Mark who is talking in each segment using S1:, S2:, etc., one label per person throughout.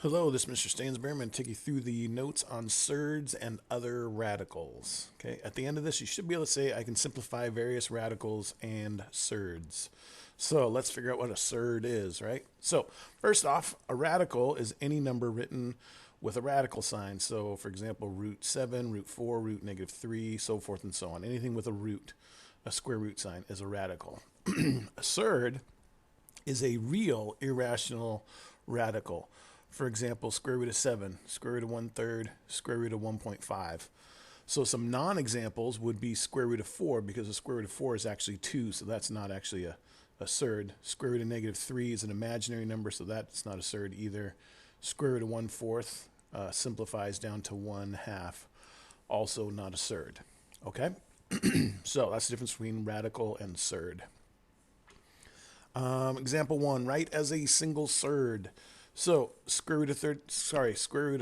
S1: Hello, this is Mr. Stansbury. I'm going to take you through the notes on surds and other radicals. Okay, at the end of this, you should be able to say I can simplify various radicals and surds. So let's figure out what a surd is, right? So first off, a radical is any number written with a radical sign. So for example, root 7, root 4, root -3, so forth and so on. Anything with a root, a square root sign, is a radical. A surd is a real irrational radical. For example, square root of 7, square root of 1/3, square root of 1.5. So some non-examples would be square root of 4, because the square root of 4 is actually 2, so that's not actually a surd. Square root of -3 is an imaginary number, so that's not a surd either. Square root of 1/4 simplifies down to 1/2, also not a surd. Okay? So that's the difference between radical and surd. Example 1, write as a single surd. So square root of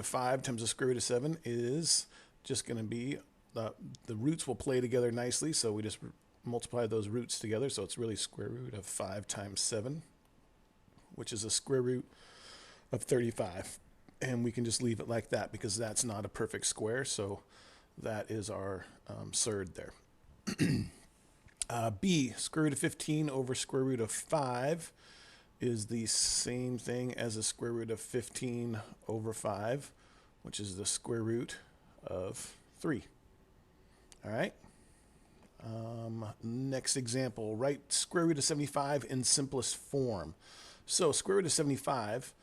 S1: 5 times the square root of 7 is just going to be, the roots will play together nicely, so we just multiply those roots together, so it's really square root of 5 times 7, which is a square root of 35. And we can just leave it like that because that's not a perfect square, so that is our surd there. B, square root of 15 over square root of 5 is the same thing as the square root of 15 over 5, which is the square root of 3. All right. Next example, write square root of 75 in simplest form. So square root of 75,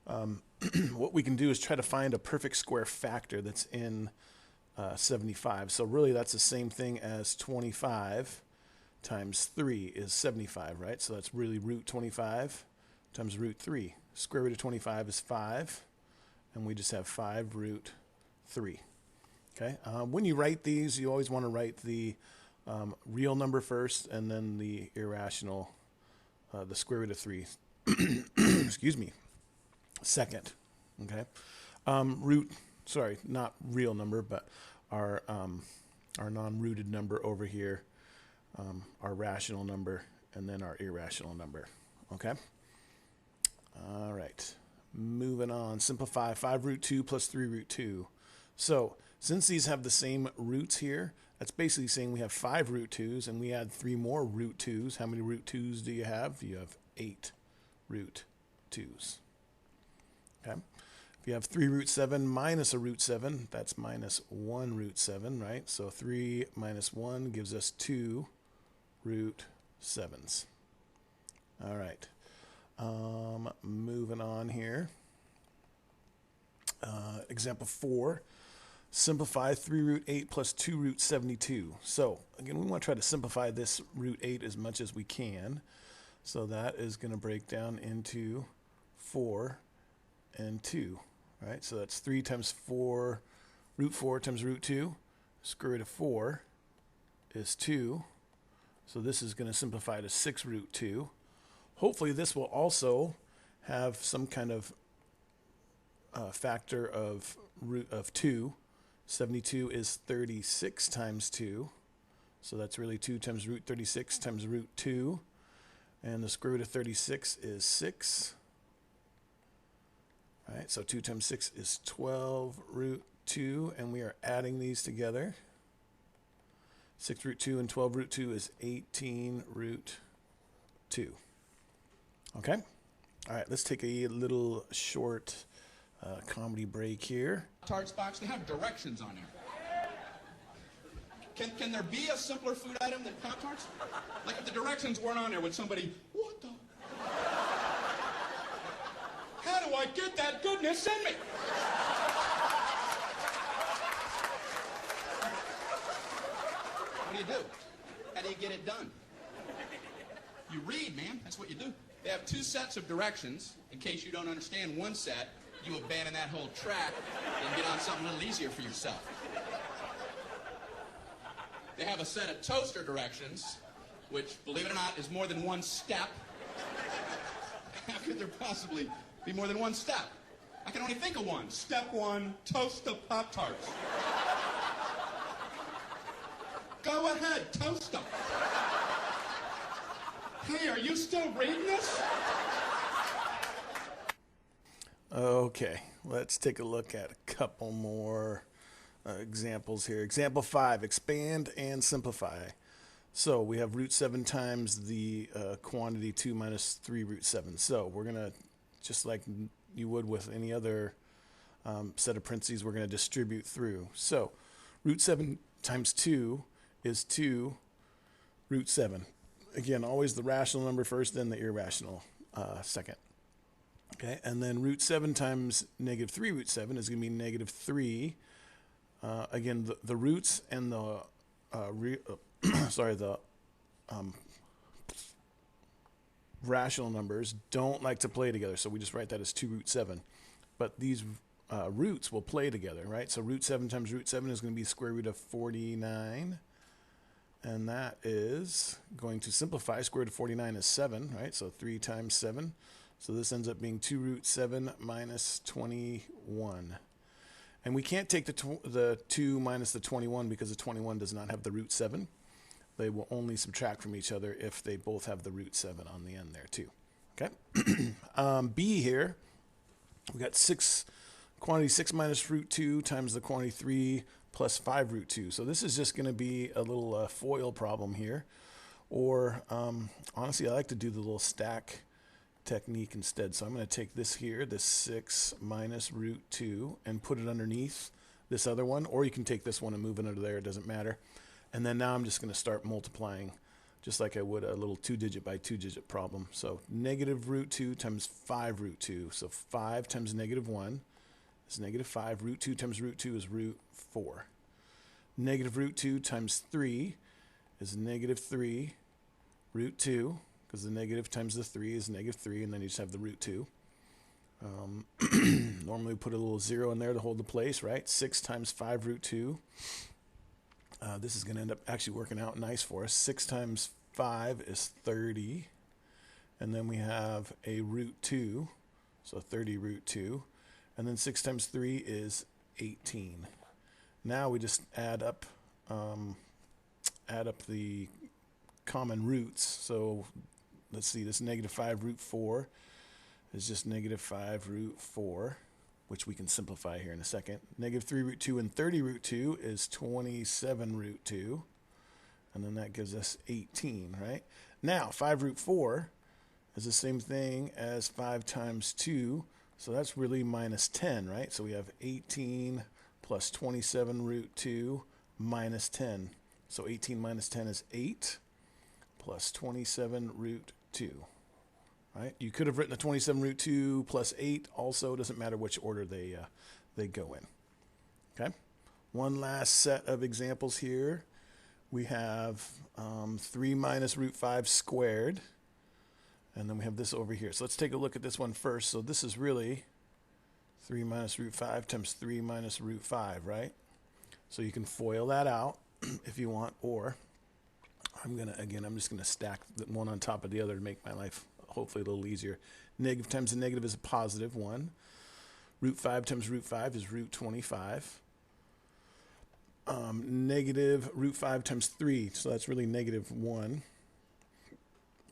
S1: what we can do is try to find a perfect square factor that's in 75. So really that's the same thing as 25 times 3 is 75, right? So that's really root 25 times root 3. Square root of 25 is 5, and we just have 5 root 3. Okay. When you write these, you always want to write the real number first, and then the irrational, the square root of 3, excuse me, second. Okay. Not real number, but our non-rooted number over here, our rational number, and then our irrational number. Okay? All right. Moving on. Simplify 5 root 2 plus 3 root 2. So since these have the same roots here, that's basically saying we have 5 root 2's, and we add 3 more root 2's. How many root 2's do you have? You have 8 root 2's. Okay? If you have 3 root 7 minus a root 7, that's minus 1 root 7, right? So 3 minus 1 gives us 2 root 7's. All right. Moving on here. Example 4. Simplify 3 root 8 plus 2 root 72. So again, we want to try to simplify this root 8 as much as we can. So that is going to break down into 4 and 2. Right? So that's 3 times 4, root 4 times root 2. Square root of 4 is 2. So this is going to simplify to 6 root 2. Hopefully this will also have some kind of factor of root of 2. 72 is 36 times 2. So that's really 2 times root 36 times root 2. And the square root of 36 is 6. All right, so 2 times 6 is 12 root 2, and we are adding these together. 6 root 2 and 12 root 2 is 18 root 2. Okay? All right, let's take a little short comedy break here.
S2: Tarts box, they have directions on there. Can there be a simpler food item than Pop-Tarts? Like if the directions weren't on there, would somebody, what the? How do I get that goodness in me? What do you do? How do you get it done? You read, man. That's what you do. They have 2 sets of directions. In case you don't understand one set, you abandon that whole track and get on something a little easier for yourself. They have a set of toaster directions, which, believe it or not, is more than one step. How could there possibly be more than one step? I can only think of one. Step 1, toast the Pop-Tarts. Go ahead, toast them. Hey, are you still reading this?
S1: Okay, let's take a look at a couple more examples here. Example 5, expand and simplify. So we have root 7 times the quantity 2 minus 3 root 7. So we're going to, just like you would with any other set of parentheses, we're going to distribute through. So root 7 times 2 is 2 root 7. Again, always the rational number first, then the irrational second. Okay, and then root 7 times negative 3 root 7 is going to be negative 3. Again, the roots and the rational numbers don't like to play together, so we just write that as 2 root 7. But these roots will play together, right? So root 7 times root 7 is going to be square root of 49. And that is going to simplify. Square root of 49 is 7, right? So 3 times 7. So this ends up being 2 root 7 minus 21. And we can't take the 2 minus the 21 because the 21 does not have the root 7. They will only subtract from each other if they both have the root 7 on the end there too. Okay. B here, we got quantity 6 minus root 2 times the quantity 3 plus 5 root 2. So this is just going to be a little FOIL problem here. Or honestly, I like to do the little stack technique instead. So I'm going to take this here, this 6 minus root 2, and put it underneath this other one. Or you can take this one and move it under there. It doesn't matter. And then now I'm just going to start multiplying just like I would a little 2-digit by 2-digit problem. So negative root 2 times 5 root 2. So 5 times negative 1 is negative 5. Root 2 times root 2 is root 4. Negative root 2 times 3 is negative 3 root 2, because the negative times the 3 is negative 3, and then you just have the root 2. Normally we put a little 0 in there to hold the place, right? 6 times 5 root 2. This is going to end up actually working out nice for us. 6 times 5 is 30. And then we have a root 2, so 30 root 2. And then 6 times 3 is 18. Now we just add up the common roots. So let's see, this negative 5 root 4 is just negative 5 root 4, which we can simplify here in a second. Negative 3 root 2 and 30 root 2 is 27 root 2. And then that gives us 18, right? Now, 5 root 4 is the same thing as 5 times 2. So that's really minus 10, right? So we have 18 plus 27 root 2 minus 10. So 18 minus 10 is 8 plus 27 root 2. Right? You could have written the 27 root 2 plus 8 also. Doesn't matter which order they go in. Okay? One last set of examples here. We have 3 minus root 5 squared. And then we have this over here. So let's take a look at this one first. So this is really 3 minus root 5 times 3 minus root 5, right? So you can FOIL that out if you want, or I'm just going to stack one on top of the other to make my life hopefully a little easier. Negative times a negative is a positive 1. Root 5 times root 5 is root 25. Negative root 5 times 3, so that's really negative 1.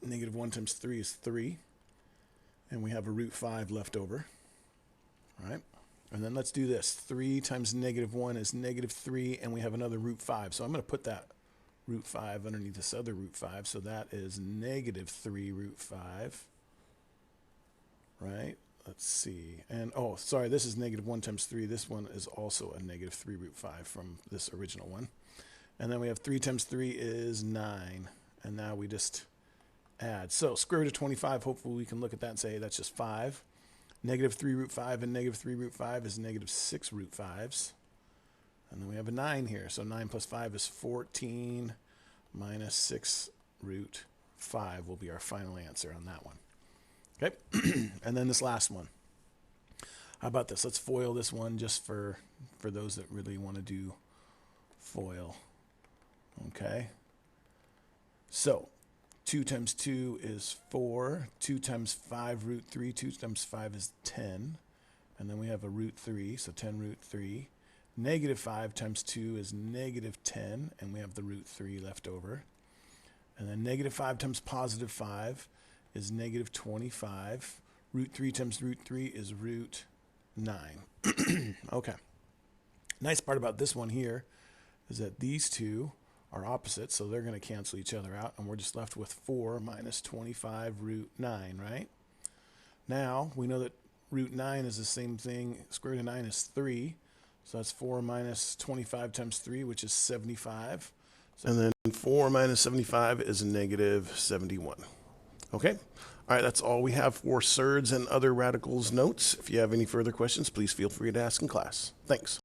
S1: Negative 1 times 3 is 3. And we have a root 5 left over. All right? And then let's do this. 3 times negative 1 is negative 3, and we have another root 5. So I'm going to put that root 5 underneath this other root 5. So that is negative 3 root 5. Right? Let's see. And, oh, sorry, this is negative 1 times 3. This one is also a negative 3 root 5 from this original one. And then we have 3 times 3 is 9. And now we just add. So square root of 25, hopefully we can look at that and say, hey, that's just 5. Negative 3 root 5 and negative 3 root 5 is negative 6 root 5s. And then we have a 9 here. So 9 plus 5 is 14 minus 6 root 5 will be our final answer on that one. Okay. And then this last one. How about this? Let's FOIL this one just for those that really want to do FOIL. Okay. So 2 times 2 is 4. 2 times 5 root 3. 2 times 5 is 10. And then we have a root 3, so 10 root 3. Negative 5 times 2 is negative 10, and we have the root 3 left over. And then negative 5 times positive 5 is negative 25. Root 3 times root 3 is root 9. Okay. Nice part about this one here is that these two are opposite, so they're going to cancel each other out, and we're just left with 4 minus 25 root 9, right? Now, we know that root 9 is the same thing. Square root of 9 is 3, so that's 4 minus 25 times 3, which is 75. And then 4 minus 75 is negative 71. Okay? All right, that's all we have for surds and other radicals notes. If you have any further questions, please feel free to ask in class. Thanks.